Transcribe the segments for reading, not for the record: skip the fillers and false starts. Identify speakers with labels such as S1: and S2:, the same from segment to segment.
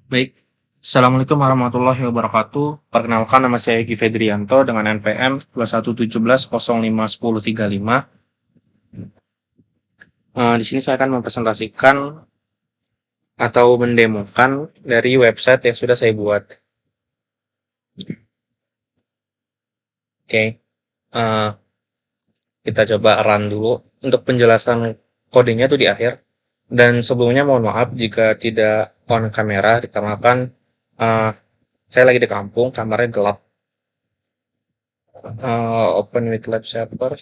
S1: Baik, Assalamualaikum warahmatullahi wabarakatuh. Perkenalkan, nama saya Egy Fedrianto dengan NPM 2117051035. Di sini saya akan mempresentasikan atau mendemokan dari website yang sudah saya buat. Oke, eh, kita coba run dulu. Untuk penjelasan kodenya itu di akhir. Dan sebelumnya mohon maaf jika tidak on kamera, dikarenakan eh, saya lagi di kampung, kamarnya gelap. Open with lab server.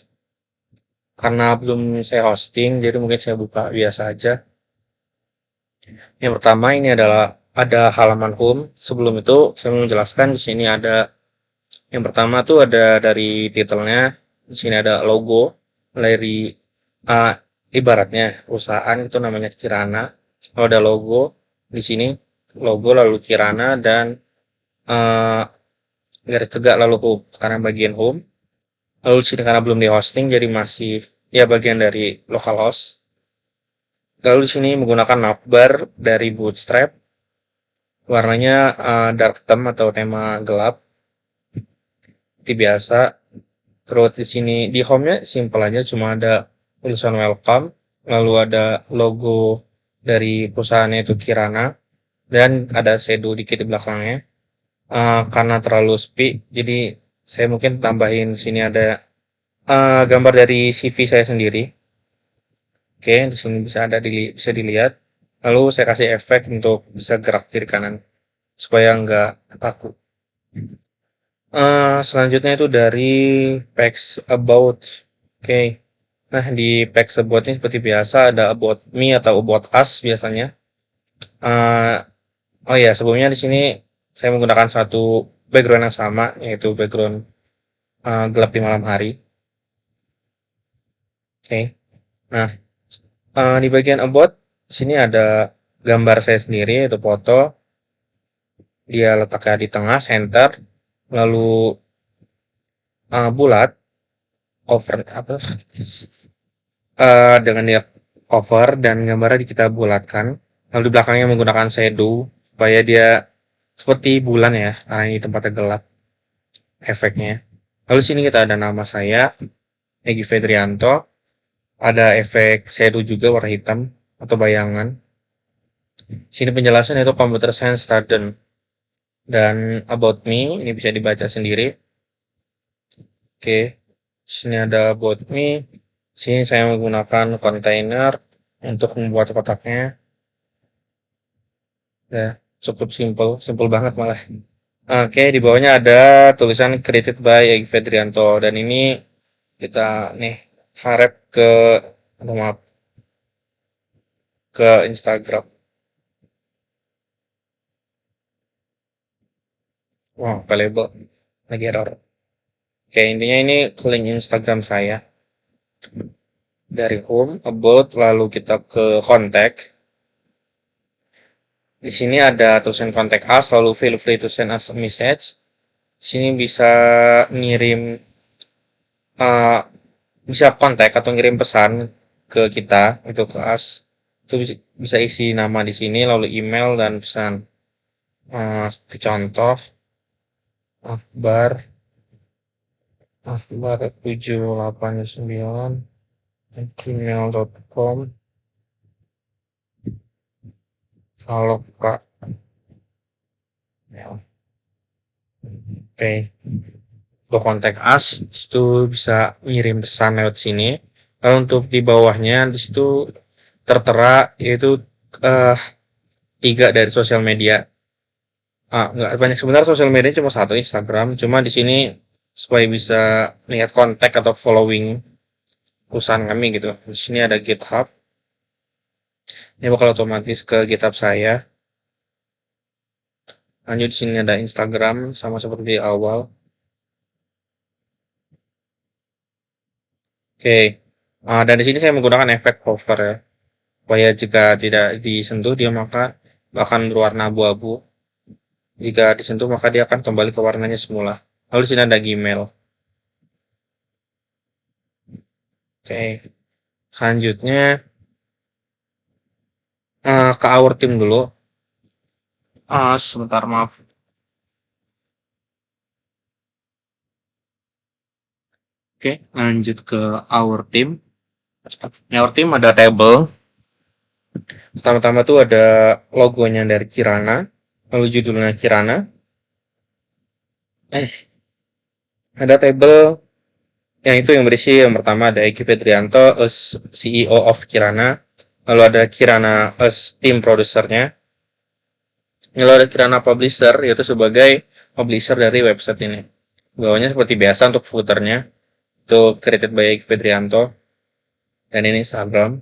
S1: Karena belum saya hosting, jadi mungkin saya buka biasa aja. Yang pertama ini adalah ada halaman home. Sebelum itu saya mau menjelaskan di sini ada yang pertama tuh ada dari titelnya. Di sini ada logo dari uh, ibaratnya perusahaan itu namanya Kirana. Kalau ada logo di sini logo lalu Kirana dan uh, garis tegak lalu home karena bagian home. Lalu di sini karena belum di hosting jadi masih ya bagian dari localhost. Lalu di sini menggunakan navbar dari Bootstrap, warnanya dark theme atau tema gelap, seperti biasa. Terus di sini di home-nya simple aja, cuma ada tulisan welcome, lalu ada logo dari perusahaannya itu Kirana, dan ada shadow dikit di belakangnya. Karena terlalu sepi, jadi saya mungkin tambahin sini ada gambar dari CV saya sendiri. Oke, di sini bisa dilihat. Lalu saya kasih efek untuk bisa gerak kiri kanan supaya nggak kaku. Selanjutnya itu dari Packs About. Oke. Nah, di Packs About ini seperti biasa ada About Me atau About Us biasanya. Eh, oh ya, sebelumnya di sini saya menggunakan satu background yang sama, yaitu background gelap di malam hari. Oke. Nah, di bagian About, di sini ada gambar saya sendiri, yaitu foto. Dia letaknya di tengah, center, lalu bulat, cover apa? Dengan dia cover dan gambarnya kita bulatkan. Lalu di belakangnya menggunakan shadow supaya dia seperti bulan ya, karena ini tempatnya gelap efeknya. Lalu sini kita ada nama saya, Egy Fedrianto. Ada efek shadow juga warna hitam atau bayangan. Sini penjelasan itu Computer Science Student dan About Me ini bisa dibaca sendiri. Oke, sini ada About Me. Sini saya menggunakan kontainer untuk membuat kotaknya. Ya, cukup simple, simple banget malah. Oke, di bawahnya ada tulisan created by Egy Fedrianto dan ini kita nih harap ke maaf ke Instagram. Wow, valuable lagi error. Oke, intinya ini ke link Instagram saya dari home about lalu kita ke contact. Di sini ada tulisan contact us lalu feel free to send us a message. Di sini bisa ngirim uh, bisa kontak atau ngirim pesan ke kita itu ke us itu bisa isi nama di sini lalu email dan pesan seperti contoh akbar akbar 789 gmail.com. Kalau kak ya, oke untuk kontak us itu bisa ngirim pesan lewat sini. Lalu untuk di bawahnya di situ tertera yaitu eh, tiga dari sosial media. Nggak banyak sebenarnya sosial media cuma satu Instagram. Cuma di sini supaya bisa lihat kontak atau following perusahaan kami gitu. Di sini ada GitHub. Ini bakal otomatis ke GitHub saya. Lanjut di sini ada Instagram sama seperti di awal. Oke. Dan di sini saya menggunakan efek hover ya. Supaya jika tidak disentuh dia maka akan berwarna abu-abu. Jika disentuh maka dia akan kembali ke warnanya semula. Lalu di sini ada Gmail. Oke. Selanjutnya ke our team dulu. Sebentar, maaf. Oke, lanjut ke our team. Di our team ada table. Pertama-tama tuh ada logonya dari Kirana, lalu judulnya Kirana. Eh, ada table yang itu yang berisi yang pertama ada Eki Pedrianto as CEO of Kirana, lalu ada Kirana as tim produsernya, lalu ada Kirana publisher yaitu sebagai publisher dari website ini. Bawahnya seperti biasa untuk footernya itu created by Eki Pedrianto dan ini Instagram.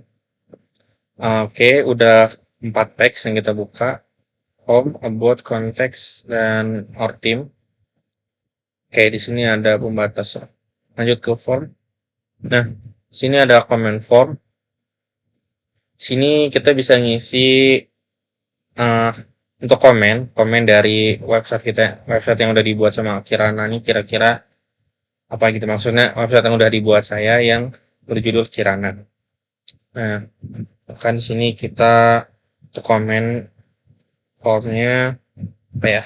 S1: Oke, udah 4 page yang kita buka. Home, about, context, dan our team. Oke, di sini ada pembatas. Lanjut ke form. Nah, sini ada comment form. Sini kita bisa ngisi untuk komen dari website yang udah dibuat sama Kirana nih kira-kira apa gitu maksudnya website yang udah dibuat saya yang berjudul Kirana. Nah, kan di sini kita untuk komen formnya apa ya?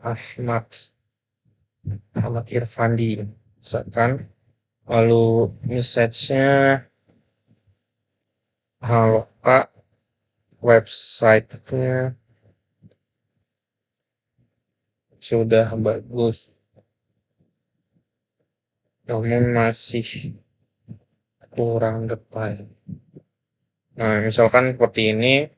S1: Ahmad Ahmad Irfandi misalkan, lalu message-nya halo Kak, website-nya sudah bagus, namun masih kurang detail. Nah, misalkan seperti ini,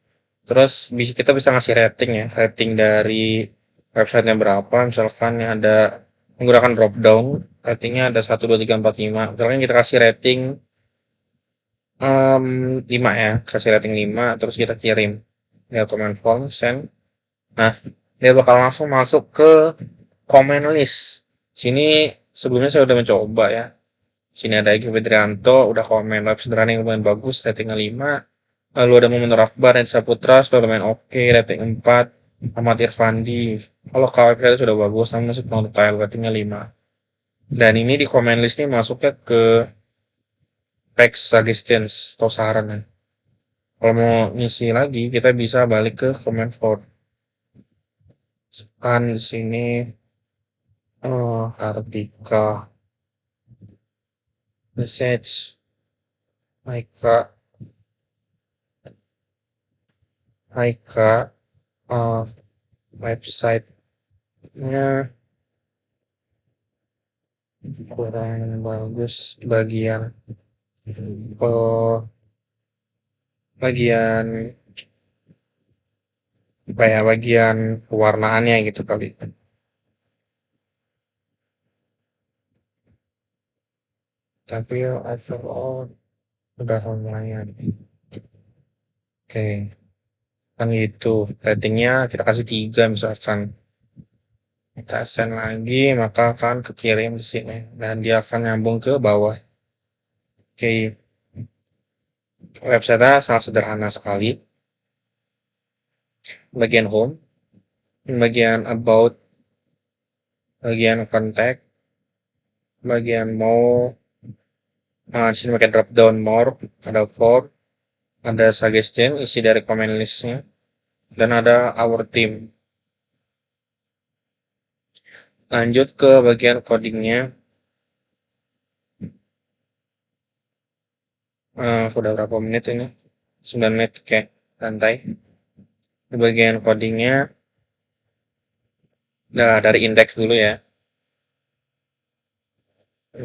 S1: terus kita bisa ngasih rating ya, rating dari websitenya berapa, misalkan ada menggunakan drop down, ratingnya ada 1, 2, 3, 4, 5, misalkan kita kasih rating 5 ya, kasih rating 5, terus kita kirim ya comment form, send. Nah, dia bakal langsung masuk ke comment list. Sini sebelumnya saya udah mencoba ya. Sini ada Eki Pedrianto, udah komen website running lumayan bagus, ratingnya 5. Lalu ada Muhammad Akbar dan Saputra, sudah lumayan oke, rating 4. Ahmad Irfandi, kalau website sudah bagus, namun masih kurang detail, ratingnya 5. Dan ini di comment list ini masuknya ke text suggestions atau saran ya. Kalau mau ngisi lagi, kita bisa balik ke comment form. Kan di sini Kartika message Maika website-nya kurang bagus bagian bagian apa ya, bagian pewarnaannya gitu kali. Tapi overall udah lumayan. Oke, kan gitu. Ratingnya kita kasih 3 misalkan. Kita send lagi, maka akan kekirim di sini dan dia akan nyambung ke bawah. Oke, website-nya sangat sederhana sekali. Bagian home, bagian about, bagian contact, bagian more, di sini pakai drop down more, ada form, ada suggestion isi dari comment listnya, dan ada our team. Lanjut ke bagian codingnya. Udah berapa menit ini? 9 menit, oke, santai. Di bagian codingnya, dari indeks dulu ya.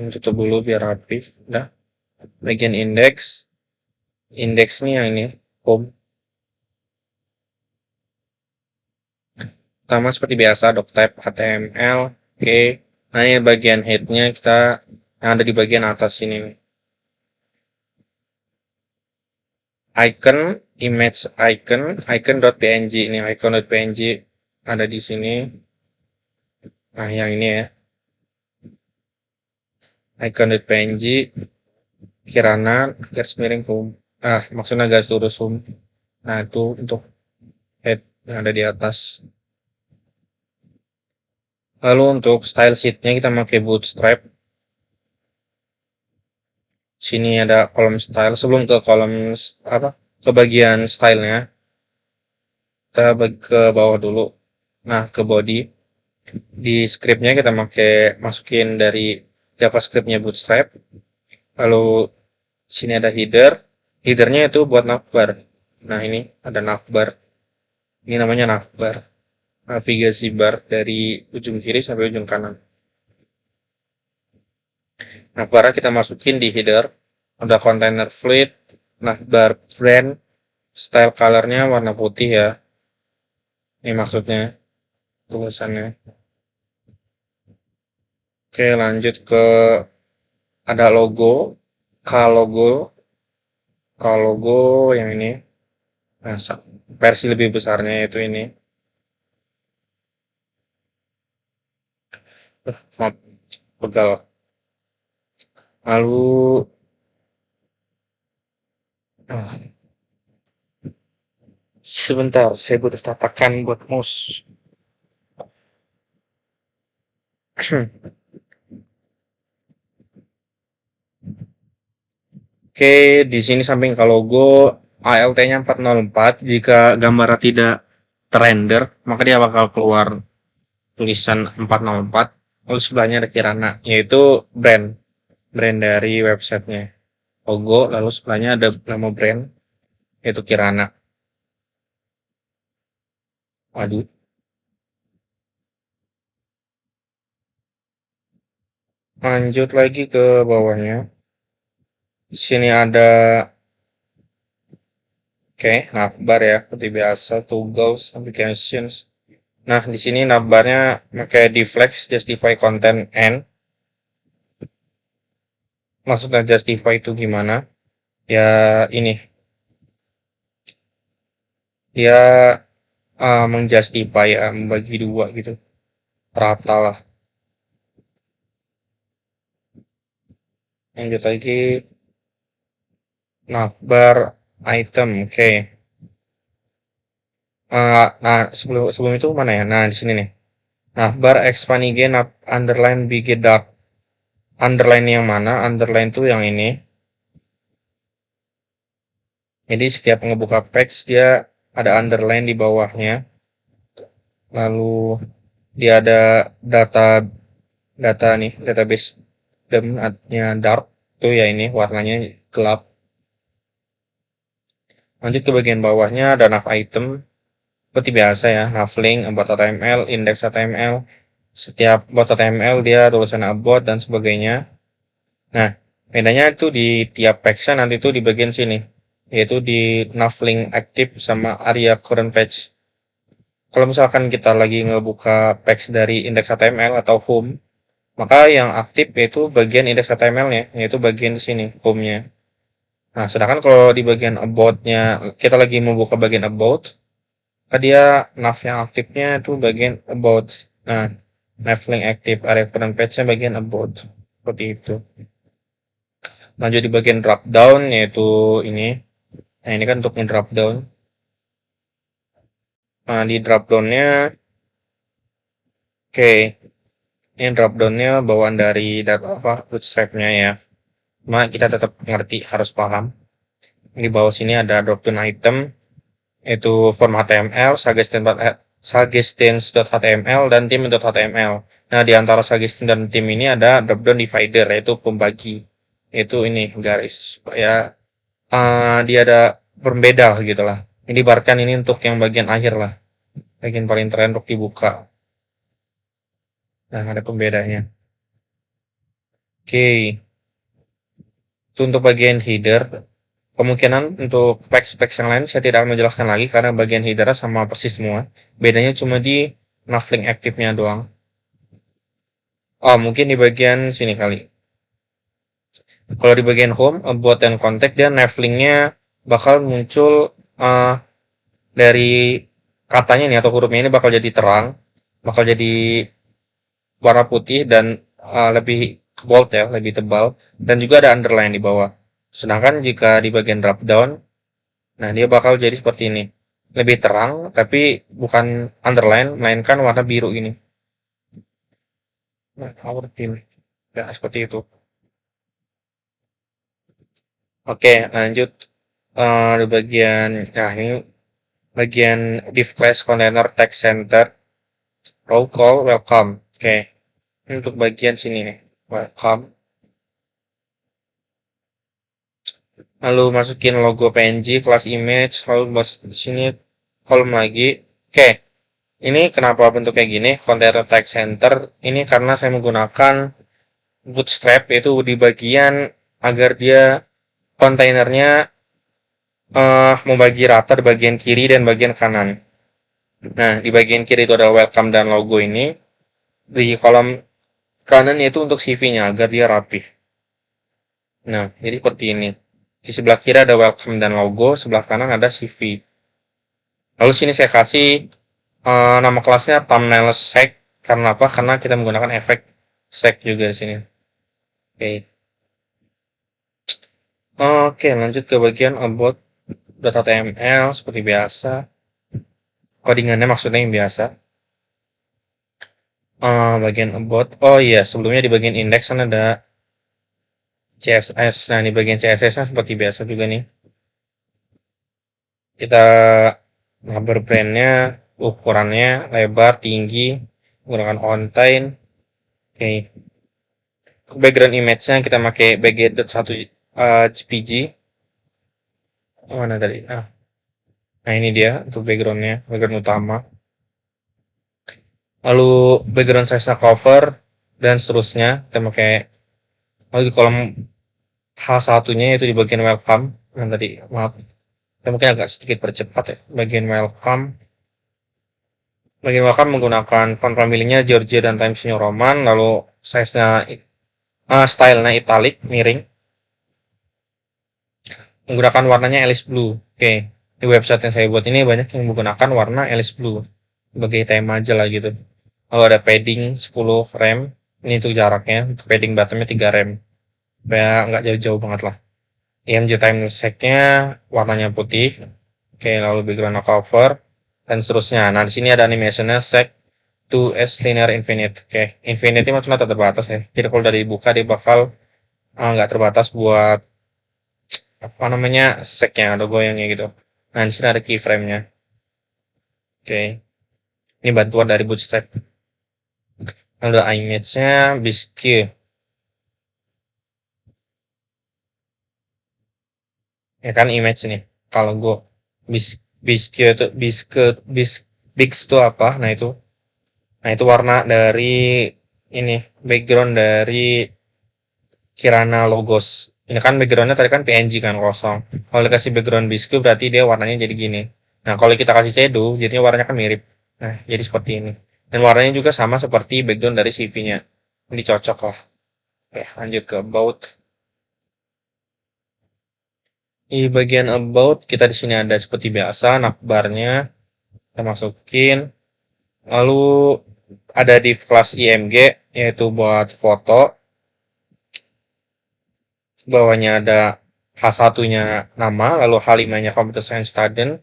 S1: Tutup dulu biar rapi. Udah. Bagian indeks. Indeks nih yang ini, home. Sama seperti biasa, doctype HTML. Oke. Nah, ini bagian headnya kita yang ada di bagian atas sini. Icon, image icon, icon.png. Ini icon.png ada di sini. Nah, yang ini ya. Icon.png, Kirana, garis miring home. Maksudnya garis lurus home. Nah, itu untuk head yang ada di atas. Lalu untuk style sheetnya kita pakai Bootstrap. Sini ada kolom style. Sebelum ke kolom apa? Ke bagian stylenya, kita ke bawah dulu. Nah, ke body. Di scriptnya kita masukin dari JavaScriptnya Bootstrap. Lalu sini ada header. Headernya itu buat navbar. Nah, ini ada navbar. Ini namanya navbar. Navigasi bar dari ujung kiri sampai ujung kanan. Navbar kita masukin di header. Ada container fluid, navbar brand, style colornya warna putih ya. Ini maksudnya tulisannya. Oke, lanjut ke ada logo, logo, logo yang ini. Nah, versi lebih besarnya itu ini. Maaf, pegal. Lalu, ah, sebentar, saya butuh tatakan buat mouse. Oke, di sini samping ke logo ALT-nya 404. Jika gambarnya tidak terrender, maka dia bakal keluar tulisan 404. Lalu sebelahnya ada Kirana, yaitu brand dari websitenya. Logo, lalu sebelahnya ada nama brand, yaitu Kirana. Waduh. Lanjut lagi ke bawahnya. Di sini ada navbar ya, seperti biasa, tools, applications. Nah, di sini navbarnya pakai deflex, justify content and. Maksudnya justify itu gimana? Ya ini, dia menjustify membagi dua gitu, rata lah. Lanjut lagi, navbar item, oke. Nah, sebelum itu mana ya? Nah, di sini nih. Navbar expand again, underline big dark. Underline yang mana? Underline tuh yang ini. Jadi setiap ngebuka page dia ada underline di bawahnya. Lalu dia ada data nih, database nya dark tuh ya, ini warnanya gelap. Lanjut ke bagian bawahnya ada nav item. Seperti biasa ya, navlink, about HTML, index HTML. Setiap about HTML dia tulisan about dan sebagainya. Nah, bedanya itu di tiap page nanti itu di bagian sini, yaitu di navlink active sama area current page. Kalau misalkan kita lagi ngebuka page dari index HTML atau home, maka yang aktif yaitu bagian index HTML-nya, yaitu bagian di sini, home-nya. Nah, sedangkan kalau di bagian about-nya, kita lagi membuka bagian about, dia nav yang aktifnya itu bagian about. Nah, navlink active area current page-nya bagian about. Seperti itu. Lanjut di bagian drop down, yaitu ini. Nah, ini kan untuk drop down. Nah, di drop down-nya, oke, ini drop down-nya bawaan dari data apa bootstrap-nya ya. Cuma kita tetap ngerti, harus paham. Di bawah sini ada drop down item, yaitu form HTML, suggestance.html, dan theme.html. Nah, di antara suggestion dan theme ini ada drop down divider, yaitu pembagi. Yaitu ini garis supaya dia ada berbeda gitu lah. Ini dibarkan ini untuk yang bagian akhir lah, bagian paling terakhir untuk dibuka. Nah, ada pembedanya. Oke, itu untuk bagian header. Kemungkinan untuk specs yang lain saya tidak akan menjelaskan lagi karena bagian header sama persis semua. Bedanya cuma di navlink aktifnya doang. Oh, mungkin di bagian sini kali. Kalau di bagian home, about dan contact, dia navlinknya bakal muncul dari katanya nih atau hurufnya ini bakal jadi terang, bakal jadi warna putih dan lebih bold ya, lebih tebal, dan juga ada underline di bawah. Sedangkan jika di bagian drop down, nah dia bakal jadi seperti ini, lebih terang tapi bukan underline melainkan warna biru ini. Nah, our team ya seperti itu. Oke, lanjut. Di bagian, nah ini bagian div class container text center row call welcome. Oke, ini untuk bagian sini nih, welcome. Lalu masukin logo PNG, kelas image, lalu di sini kolom lagi. Oke, ini kenapa bentuk kayak gini? Container text center ini karena saya menggunakan bootstrap, yaitu di bagian agar dia kontainernya membagi rata di bagian kiri dan bagian kanan. Nah, di bagian kiri itu ada welcome dan logo ini. Di kolom kanan itu untuk CV-nya agar dia rapi. Nah, jadi seperti ini. Di sebelah kiri ada welcome dan logo, sebelah kanan ada CV. Lalu sini saya kasih nama kelasnya thumbnail seg. Karena apa? Karena kita menggunakan efek seg juga di sini. Oke. Oke, lanjut ke bagian about.html seperti biasa. Codingannya maksudnya yang biasa. Bagian about. Oh iya, sebelumnya di bagian index kan ada CSS. Nah, di bagian CSS-nya seperti biasa juga nih. Kita number brandnya, ukurannya, lebar, tinggi, menggunakan ontain. Oke. Background image-nya kita pakai bg.1 jpg. Mana tadi? Nah ini dia untuk backgroundnya, background utama. Lalu background size cover dan seterusnya kita pakai. Lalu di kolom H1-nya itu di bagian welcome. Yang tadi, maaf. Kita mungkin agak sedikit percepat ya. Bagian welcome. Bagian welcome menggunakan font family-nya Georgia dan Times New Roman. Lalu size-nya, style-nya italic, miring. Menggunakan warnanya Alice Blue. Oke. Di website yang saya buat ini banyak yang menggunakan warna Alice Blue. Sebagai tema aja lah gitu. Lalu ada padding 10 rem. Ini untuk jaraknya. Untuk padding bottomnya 3 rem. Supaya nggak jauh-jauh banget lah. IMG time seg-nya warnanya putih. Oke, lalu background cover dan seterusnya. Nah, di sini ada animationnya seg to s linear infinite. Oke, infinite ini maksudnya tak terbatas ya. Jadi kalau dari dibuka dia bakal nggak terbatas buat apa namanya seg-nya ada goyangnya gitu. Nah, di sini ada keyframe-nya. Oke, ini bantuan dari Bootstrap. Lalu image-nya biscuit. Ya kan image nih. Kalau gue biscuit itu bigs itu apa? Nah itu warna dari ini background dari Kirana Logos. Ini kan backgroundnya tadi kan PNG kan kosong. Kalau dikasih background biscuit berarti dia warnanya jadi gini. Nah kalau kita kasih shadow jadinya warnanya kan mirip. Nah jadi seperti ini. Dan warnanya juga sama seperti background dari CV-nya. Ini cocok lah. Oke lanjut ke about. Di bagian about kita di sini ada seperti biasa navbarnya kita masukin. Lalu ada div kelas img yaitu buat foto. Bawahnya ada H1-nya nama, lalu H5-nya Computer Science Student.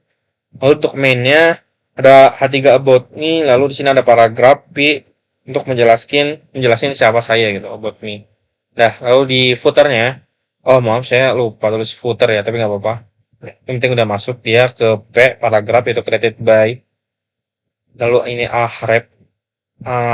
S1: Lalu untuk main-nya ada H3 about me, lalu di sini ada paragraf P untuk menjelaskan siapa saya gitu, about me. Nah, lalu di footer-nya, oh maaf saya lupa tulis footer ya, tapi nggak apa-apa. Yang penting udah masuk dia ke P paragraf itu created by. Lalu ini href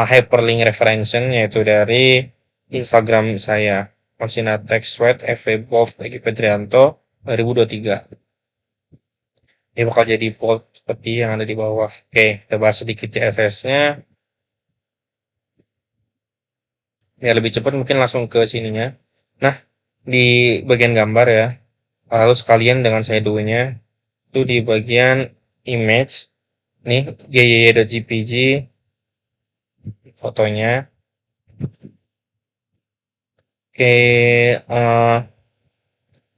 S1: hyperlink reference yaitu dari Instagram saya. Monsina Text Sweat FV Bold Egi Pedrianto 2023. Ini bakal jadi bold seperti yang ada di bawah. Oke, kita bahas sedikit CSS-nya. Ya lebih cepat mungkin langsung ke sininya. Nah, di bagian gambar ya. Lalu sekalian dengan shadow-nya itu di bagian image. Nih, gyy.jpg fotonya. Oke,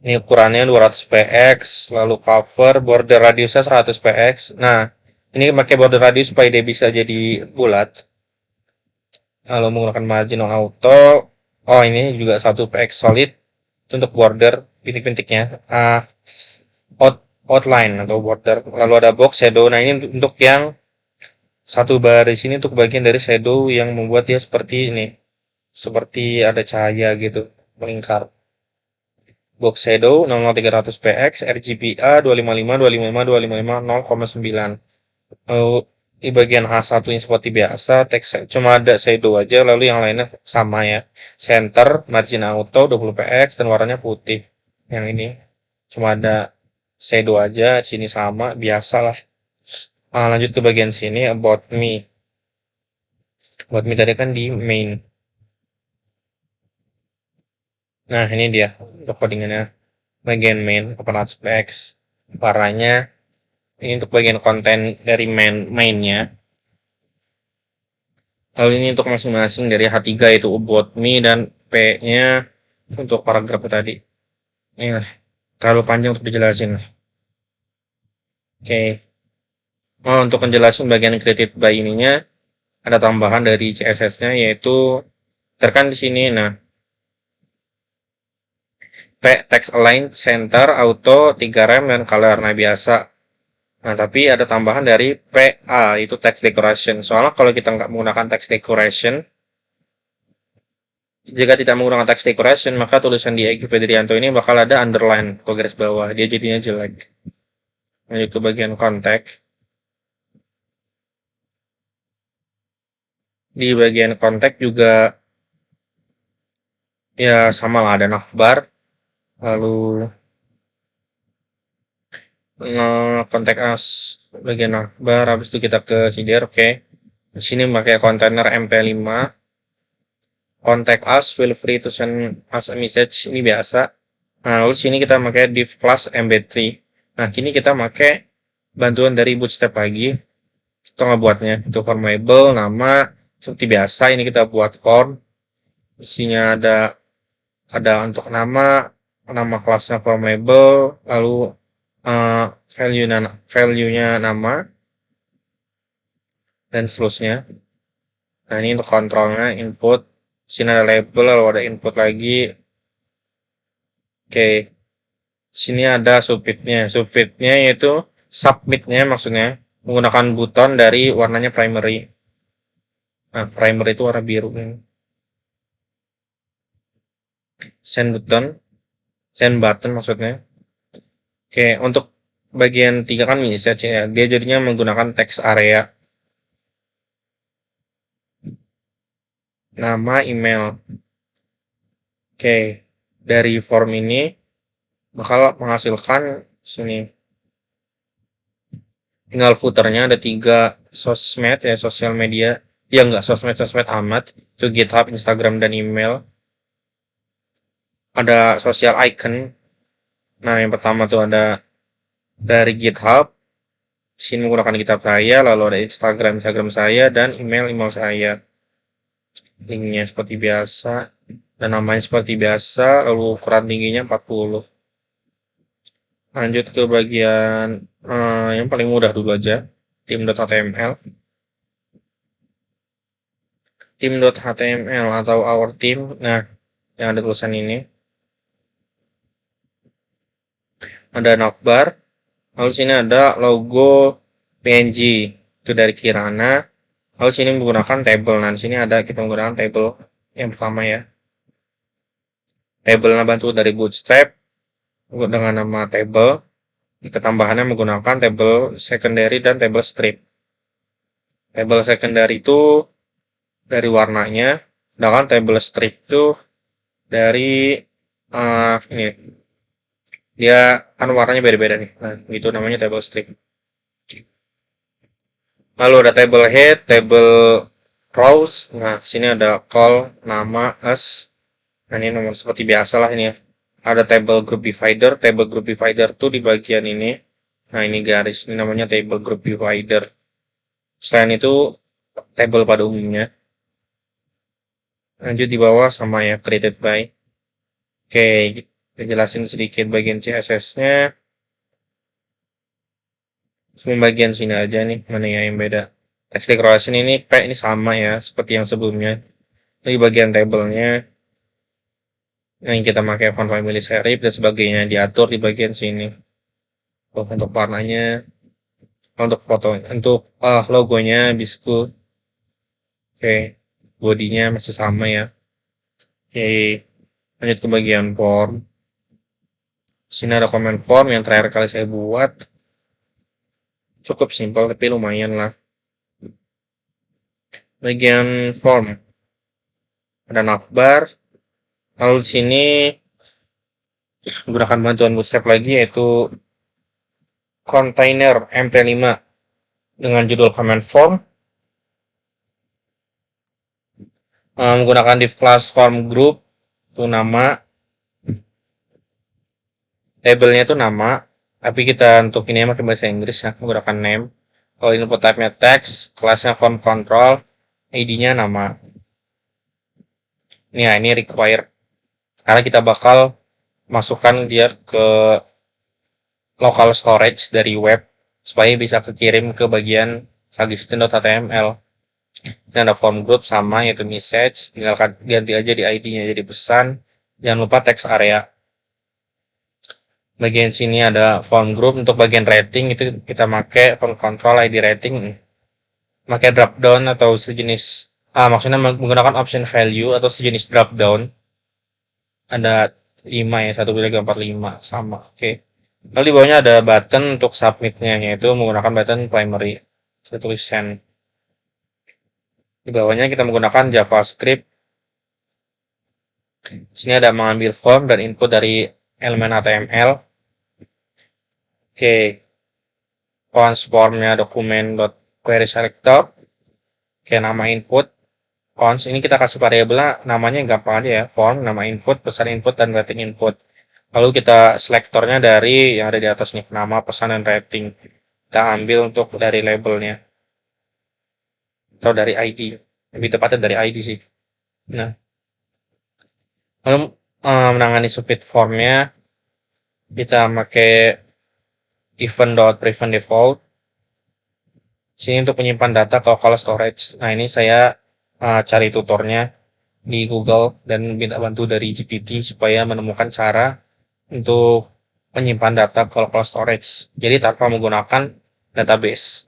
S1: ini ukurannya 200 px, lalu cover, border radiusnya 100 px. Nah, ini pakai border radius supaya dia bisa jadi bulat. Lalu menggunakan margin on auto. Oh, ini juga 1 px solid untuk border pintik-pintiknya. Outline atau border. Lalu ada box shadow. Nah, ini untuk yang satu baris ini untuk bagian dari shadow yang membuat dia seperti ini. Seperti ada cahaya gitu, melingkar. Box shadow 00300px, RGBA 255 Lalu di bagian H1 nya seperti biasa, teks cuma ada shadow aja, lalu yang lainnya sama ya. Center, margin auto 20px dan warnanya putih. Yang ini cuma ada shadow aja, sini sama, biasalah. Lanjut ke bagian sini, about me. About me tadi kan di main. Nah, ini dia untuk codingannya. Bagian main 800px. Warnanya ini untuk bagian konten dari mainnya. Lalu ini untuk masing-masing dari H3 itu about me dan P-nya untuk paragraf tadi. Ini terlalu panjang untuk dijelasin. Oke. Untuk menjelaskan bagian created by ininya ada tambahan dari CSS-nya yaitu terkan di sini. Nah, P text align center auto 3 rem dan color. Nah, biasa. Nah, tapi ada tambahan dari PA, itu text decoration. Soalnya kalau kita nggak menggunakan text decoration, jika tidak menggunakan text decoration, maka tulisan di Egy Fedrianto ini bakal ada underline atau garis bawah. Dia jadinya jelek. Lanjut ke bagian kontak. Di bagian kontak juga ya sama lah, ada navbar. Lalu kontak as bagian navbar. Habis itu kita ke CDR. Oke. Di sini pakai kontainer MP5. Contact us, feel free to send us a message, ini biasa. Nah, lalu sini kita pakai div class mb3. Nah, kini kita pakai bantuan dari Bootstrap lagi. Kita ngebuatnya itu formable, nama seperti biasa. Ini kita buat form. Isinya ada untuk nama kelasnya formable, lalu value-nya nama dan seterusnya. Nah, ini untuk kontrolnya input. Sini ada label, lalu ada input lagi. Oke. Sini ada submitnya. Submitnya yaitu submitnya maksudnya menggunakan buton dari warnanya primary. Nah, primary itu warna biru ini. Send button maksudnya. Oke, untuk bagian 3 kan message ya. Dia jadinya menggunakan text area. Nama, email. Oke, dari form ini bakal menghasilkan sini. Tinggal footernya ada 3 sosmed ya, sosial media. Ya enggak sosmed amat. Itu GitHub, Instagram, dan email. Ada social icon. Nah, yang pertama tuh ada dari GitHub. Sini menggunakan GitHub saya, lalu ada Instagram saya, dan email saya. Linknya seperti biasa, dan namanya seperti biasa, lalu ukuran tingginya 40. Lanjut ke bagian yang paling mudah dulu aja, team.html. Team.html atau our team. Nah, yang ada tulisan ini. Ada navbar. Lalu sini ada logo PNG. Itu dari Kirana. Lalu sini menggunakan table. Nah, di sini ada kita menggunakan table yang pertama ya. Table bantu dari Bootstrap dengan nama table. Ketambahannya menggunakan table secondary dan table strip. Table secondary itu dari warnanya, sedangkan table strip itu dari ini. Dia kan warnanya beda-beda nih. Nah, itu namanya table strip. Lalu ada table head, table rows. Nah, sini ada call, nama, us. Nah, ini nomor seperti biasa lah ini ya. Ada table group divider. Table group divider tuh di bagian ini. Nah, ini garis. Ini namanya table group divider. Selain itu, table pada umumnya. Lanjut di bawah sama ya, created by. Oke, kita jelasin sedikit bagian CSS-nya. Semua bagian sini aja nih, mana yang beda. Text decoration ini ini sama ya, seperti yang sebelumnya. Di bagian tabelnya, yang kita pakai font family serif dan sebagainya diatur di bagian sini. Untuk warnanya, untuk foto, untuk logonya Bisku. Oke, bodinya masih sama ya. Oke, lanjut ke bagian form. Sini ada comment form yang terakhir kali saya buat. Cukup simpel tapi lumayan lah. Bagian form ada navbar. Lalu di sini menggunakan bantuan Bootstrap lagi yaitu container MP5 dengan judul comment form. Menggunakan div class form group itu nama, labelnya itu nama, tapi kita untuk ini pakai bahasa Inggris ya, menggunakan name. Kalau input type-nya text, kelasnya form control, ID-nya nama. Ini require karena kita bakal masukkan dia ke local storage dari web supaya bisa kekirim ke bagian sagistin.html. Ini ada form group sama yaitu message, tinggal ganti aja di ID-nya jadi pesan. Jangan lupa text area. Bagian sini ada form group. Untuk bagian rating itu kita pakai form control ID rating, pakai drop down atau sejenis, maksudnya menggunakan option value atau sejenis drop down. Ada 5 ya, 1, 2, 3, 4, 5 sama. Oke. Lalu di bawahnya ada button untuk submitnya, yaitu menggunakan button primary. Saya tulis send. Di bawahnya kita menggunakan JavaScript. Sini ada mengambil form dan input dari elemen HTML. Oke. Once formnya dokumen.query selector. Oke, nama input. Once ini kita kasih variabelnya, namanya gampang aja ya. Form, nama input, pesan input, dan rating input. Lalu kita selektornya dari yang ada di atas nih, nama, pesan, dan rating. Kita ambil untuk dari labelnya. Atau dari ID. Lebih tepatnya dari ID sih. Nah. Lalu menangani submit formnya, kita pakai event.prevent default. Sini untuk menyimpan data ke local storage. Nah, ini saya cari tutornya di Google dan minta bantu dari GPT supaya menemukan cara untuk menyimpan data ke local storage. Jadi tanpa menggunakan database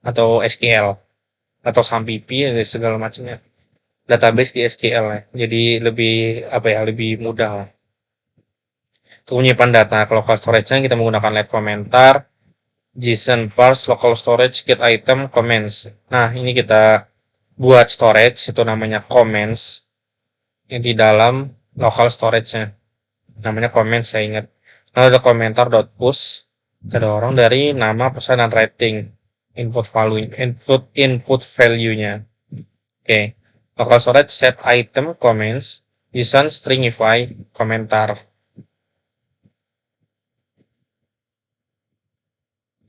S1: atau SQL atau SAMPP dan segala macamnya. Database di SQL ya. Jadi lebih mudah lah. Untuk menyimpan data ke local storage-nya kita menggunakan let komentar, JSON parse local storage get item comments. Nah, ini kita buat storage itu namanya comments yang di dalam local storage-nya. Namanya comments, saya ingat. Lalu ada komentar.push, kita dorong dari nama, pesan, dan rating input value-nya. Oke. Local storage set item comments JSON stringify komentar.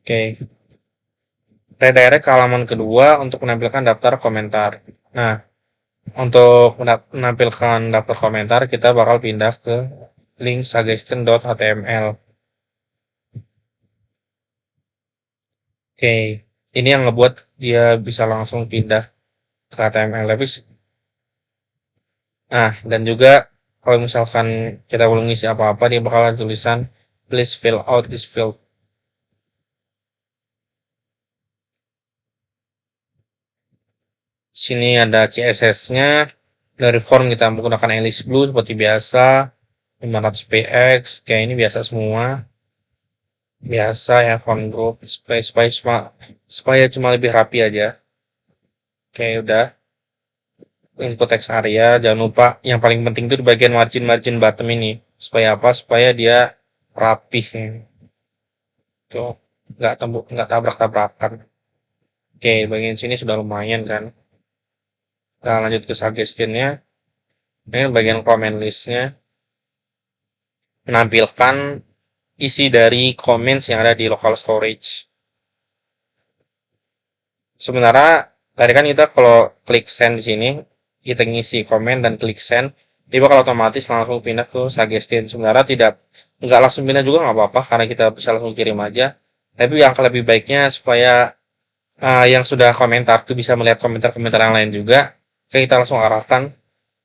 S1: Oke. Redirect ke halaman kedua untuk menampilkan daftar komentar. Nah, untuk menampilkan daftar komentar, kita bakal pindah ke link suggestion.html. Oke, ini yang ngebuat dia bisa langsung pindah ke HTML. Nah, dan juga kalau misalkan kita belum ngisi apa-apa, dia bakal ada tulisan please fill out this field. Sini ada CSS-nya. Dari form kita menggunakan Alice Blue seperti biasa. 500px, kayak ini biasa semua. Biasa ya, form group supaya cuma lebih rapi aja. Oke, udah. Input text area, jangan lupa yang paling penting itu di bagian margin bottom ini. Supaya apa? Supaya dia rapih. Tuh, nggak tabrak-tabrakan. Oke, bagian sini sudah lumayan kan. Kita lanjut ke suggestion-nya. Ini bagian comment list-nya. Menampilkan isi dari comments yang ada di local storage. Sebenarnya tadi kan kita kalau klik send di sini, kita ngisi komen dan klik send, dia bakal otomatis langsung pindah ke suggestion. Sebenarnya nggak langsung pindah juga nggak apa-apa karena kita bisa langsung kirim aja. Tapi yang lebih baiknya supaya yang sudah komentar tuh bisa melihat komentar-komentar yang lain juga, kita langsung arahkan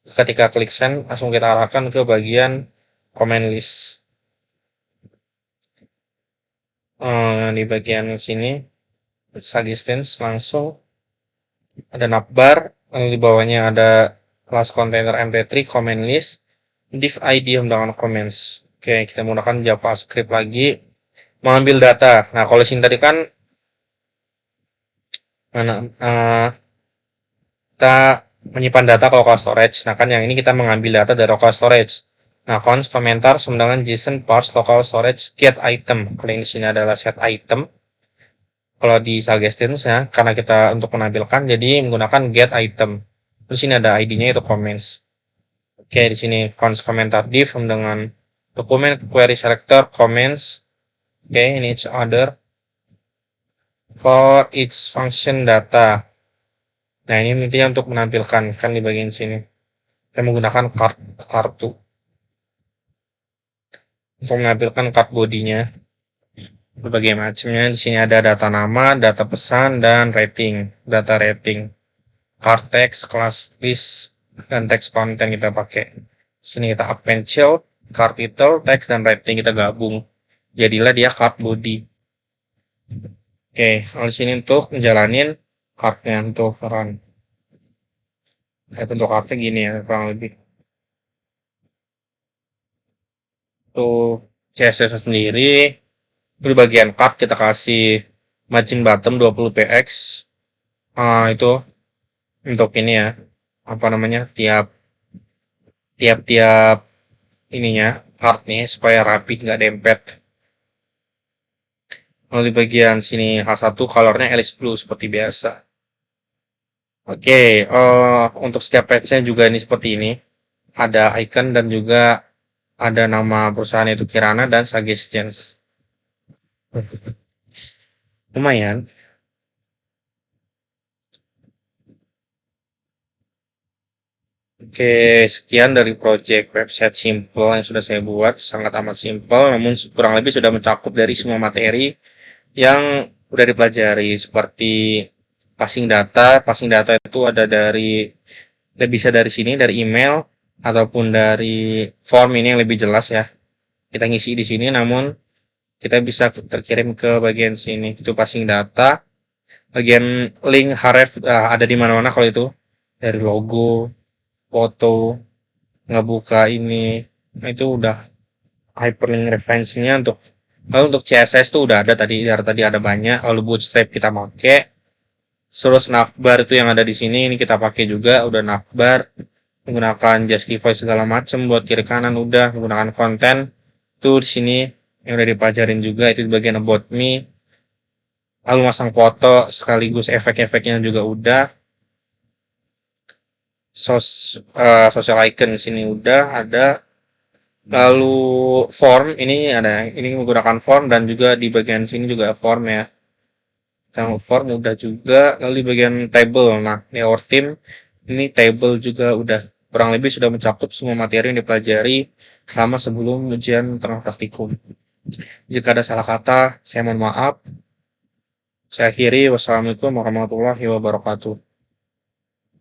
S1: ketika klik send, langsung kita arahkan ke bagian comment list. Di bagian sini suggestions langsung ada navbar, lalu di bawahnya ada class container mp3 comment list div id undangan comments. Oke, kita menggunakan JavaScript lagi. Mengambil data. Nah, kalau sini tadi kan mana kita menyimpan data ke local storage. Nah, kan yang ini kita mengambil data dari local storage. Nah, const komentar sama dengan JSON parse local storage get item. Kalau yang di sini adalah set item. Kalau di suggestions ya, karena kita untuk menampilkan, jadi menggunakan get item. Terus ini ada ID-nya itu comments. Oke, di sini const komentar div sama dengan dokumen query selector comments. Oke, ini each other for each function data. Nah, ini intinya untuk menampilkan kan di bagian sini. Saya menggunakan kartu untuk menampilkan card bodinya. Berbagai macamnya. Di sini ada data nama, data pesan, dan rating. Data rating. Card text, class list, dan text content kita pakai. Di sini kita append child, card title, text, dan rating kita gabung. Jadilah dia card body. Oke, lalu di sini untuk menjalanin cardnya untuk run. Bentuk kartnya gini ya, kurang lebih. Untuk CSS sendiri, di bagian card kita kasih margin bottom 20 px. Itu untuk ini ya, apa namanya, tiap ininya card nih supaya rapi nggak dempet. Lalu di bagian sini H1 colornya Alice Blue seperti biasa. Oke, untuk setiap page-nya juga ini seperti ini. Ada icon dan juga ada nama perusahaan itu Kirana dan Suggestions. Lumayan. Oke, sekian dari project website simple yang sudah saya buat. Sangat amat simple, namun kurang lebih sudah mencakup dari semua materi yang udah dipelajari. Seperti passing data. Passing data itu ada dari, bisa dari sini, dari email, ataupun dari form ini yang lebih jelas ya. Kita ngisi di sini, namun kita bisa terkirim ke bagian sini. Itu passing data. Bagian link href ada di mana-mana kalau itu. Dari logo, foto, ngebuka ini, nah itu udah hyperlink referensinya untuk. Lalu untuk CSS itu udah ada tadi ada banyak. Lalu bootstrap kita pakai, terus navbar itu yang ada di sini ini kita pakai juga, udah navbar, menggunakan justify segala macam buat kiri kanan, udah menggunakan konten itu di sini yang udah dipelajarin juga, itu di bagian about me. Lalu masang foto sekaligus efek-efeknya juga udah. Social icon di sini udah ada. Lalu form ini menggunakan form, dan juga di bagian sini juga form ya. Yang form udah juga. Lalu di bagian table, nah ini our team, ini table juga udah. Kurang lebih sudah mencakup semua materi yang dipelajari selama sebelum ujian tengah praktikum. Jika ada salah kata, saya mohon maaf. Saya akhiri. Wassalamualaikum warahmatullahi wabarakatuh.